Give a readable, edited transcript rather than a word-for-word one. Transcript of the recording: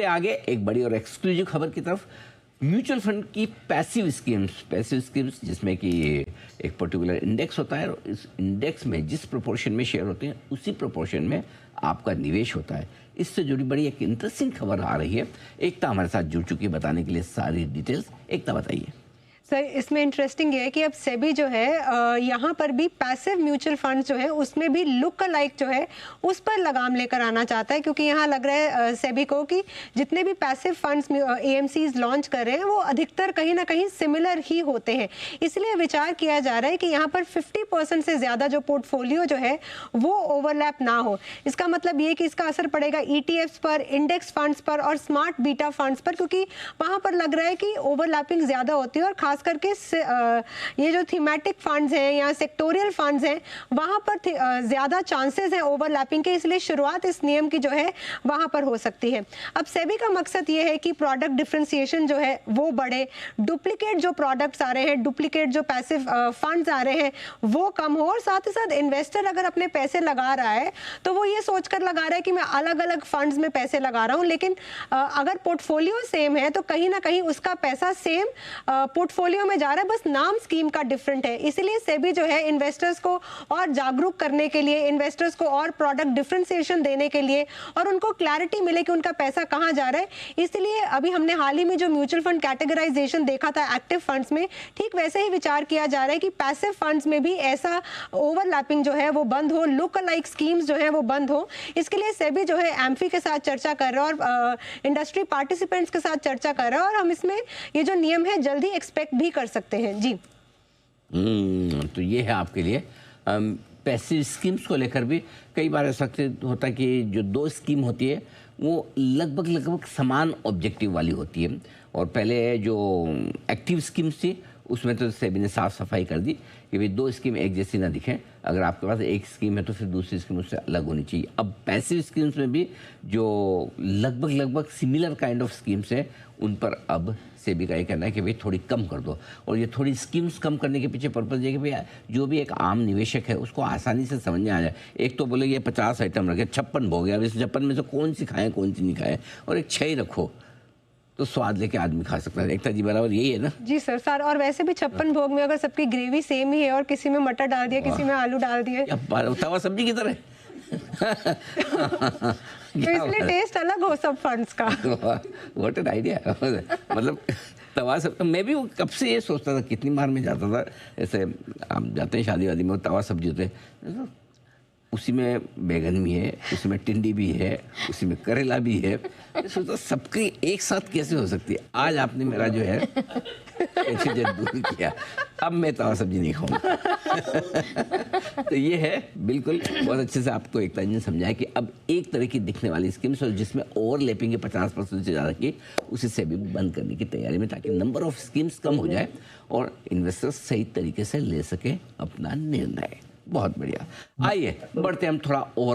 बढ़ते आगे एक बड़ी और एक्सक्लूसिव खबर की तरफ। म्यूचुअल फंड की पैसिव स्कीम्स जिसमें कि एक पर्टिकुलर इंडेक्स होता है और इस इंडेक्स में जिस प्रोपोर्शन में शेयर होते हैं उसी प्रोपोर्शन में आपका निवेश होता है। इससे जुड़ी बड़ी एक इंटरेस्टिंग खबर आ रही है। एकता हमारे साथ जुड़ चुकी है बताने के लिए सारी डिटेल्स। एकता बताइए। सर, इसमें इंटरेस्टिंग ये है कि अब सेबी जो है यहाँ पर भी पैसिव म्यूचुअल फंड्स जो है उसमें भी लुक अलाइक जो है उस पर लगाम लेकर आना चाहता है, क्योंकि यहाँ लग रहा है सेबी को कि जितने भी पैसिव फंड्स एएमसीज लॉन्च कर रहे हैं वो अधिकतर कहीं ना कहीं सिमिलर ही होते हैं। इसलिए विचार किया जा रहा है कि यहाँ पर 50% से ज़्यादा जो पोर्टफोलियो जो है वो ओवरलैप ना हो। इसका मतलब ये कि इसका असर पड़ेगा ईटीएफ्स पर, इंडेक्स फंड्स पर और स्मार्ट बीटा फंड्स पर, क्योंकि वहाँ पर लग रहा है कि ओवरलैपिंग ज़्यादा होती है और खास करके ये जो थीमेटिक फंड्स हैं या सेक्टोरियल फंड्स हैं वहां पर ज्यादा चांसेस हैं ओवरलैपिंग के। इसलिए शुरुआत इस नियम की जो है वहां पर हो सकती है। अब सेबी का मकसद ये है कि प्रोडक्ट डिफरेंशिएशन जो है वो बढ़े, डुप्लीकेट जो प्रोडक्ट्स आ रहे हैं, डुप्लीकेट जो पैसिव फंड्स आ रहे हैं वो कम हो, और साथ ही साथ इन्वेस्टर अगर अपने पैसे लगा रहा है तो वो ये सोचकर लगा रहा है कि मैं अलग अलग फंड्स में पैसे लगा रहा हूं, लेकिन अगर पोर्टफोलियो सेम है तो कहीं ना कहीं उसका पैसा सेम पोर्टफोलियो में जा रहा है, बस नाम स्कीम का डिफरेंट है। इसलिए सेबी जो है इन्वेस्टर्स को और जागरूक करने के लिए, इन्वेस्टर्स को और प्रोडक्ट डिफरेंशिएशन देने के लिए और उनको क्लैरिटी मिले कि उनका पैसा कहां जा रहा है, इसलिए अभी हमने हाल ही में जो म्यूचुअल फंड कैटेगराइजेशन देखा था एक्टिव फंड्स में, ठीक वैसे ही विचार किया जा रहा है कि पैसिव फंड्स में भी ऐसा ओवरलैपिंग जो है वो बंद हो, लुक अलाइक स्कीम्स जो है वो बंद हो। इसके लिए सेबी जो है एम्फी के साथ चर्चा कर रहा है और इंडस्ट्री पार्टिसिपेंट्स के साथ चर्चा कर रहा है, और हम इसमें ये जो नियम है जल्दी एक्सपेक्ट भी कर सकते हैं जी। तो ये है आपके लिए पैसिव स्कीम्स को लेकर भी कई बार ऐसा होता है कि जो दो स्कीम होती है वो लगभग समान ऑब्जेक्टिव वाली होती है, और पहले जो एक्टिव स्कीम्स थी उसमें तो सेबी ने साफ सफाई कर दी कि भाई दो स्कीम एक जैसी ना दिखें, अगर आपके पास एक स्कीम है तो फिर दूसरी स्कीम उससे अलग होनी चाहिए। अब पैसिव स्कीम्स में भी जो लगभग सिमिलर काइंड ऑफ स्कीम्स हैं उन पर अब सेबी का ये कहना है कि भाई थोड़ी कम कर दो, और ये थोड़ी स्कीम्स कम करने के पीछे पर्पज़ ये कि भाई जो भी एक आम निवेशक है उसको आसानी से समझ में आ जाए। एक तो बोले ये 50 आइटम रखे, 56 भोग गया, अब इस 56 में से कौन सी खाएं कौन सी नहीं खाएं, और एक 6 ही रखो तो स्वाद लेके आदमी खा सकता है। एकता जी बराबर यही है ना? जी सर, और वैसे भी 56 भोग में अगर सबकी ग्रेवी सेम ही है और किसी में मटर डाल दिया, किसी में आलू डाल दिए, तवा सब्जी की तरह तो इसलिए टेस्ट अलग हो सब फंड्स का। What an idea. मतलब तवा सब, मैं भी वो कब से ये सोचता था, कितनी बार मैं जाता था ऐसे, आप जाते हैं शादी वादी में तवा सब्जी होते हैं, उसी में बैगन भी है, उसी में टिंडी भी है, उसी में करेला भी है, सोचता सबकी एक साथ कैसे हो सकती है। आज आपने मेरा जो है दूर किया, अब मैं तवा सब्जी नहीं खाऊंगा। तो ये है बिल्कुल बहुत अच्छे से आपको एकता जी ने समझाया कि अब एक तरह की दिखने वाली स्कीम्स और जिसमें ओवरलैपिंग 50% से ज़्यादा की उसे से भी बंद करने की तैयारी में, ताकि नंबर ऑफ स्कीम्स कम हो जाए और इन्वेस्टर्स सही तरीके से ले सके अपना निर्णय। बहुत बढ़िया। आइए बढ़ते हम थोड़ा और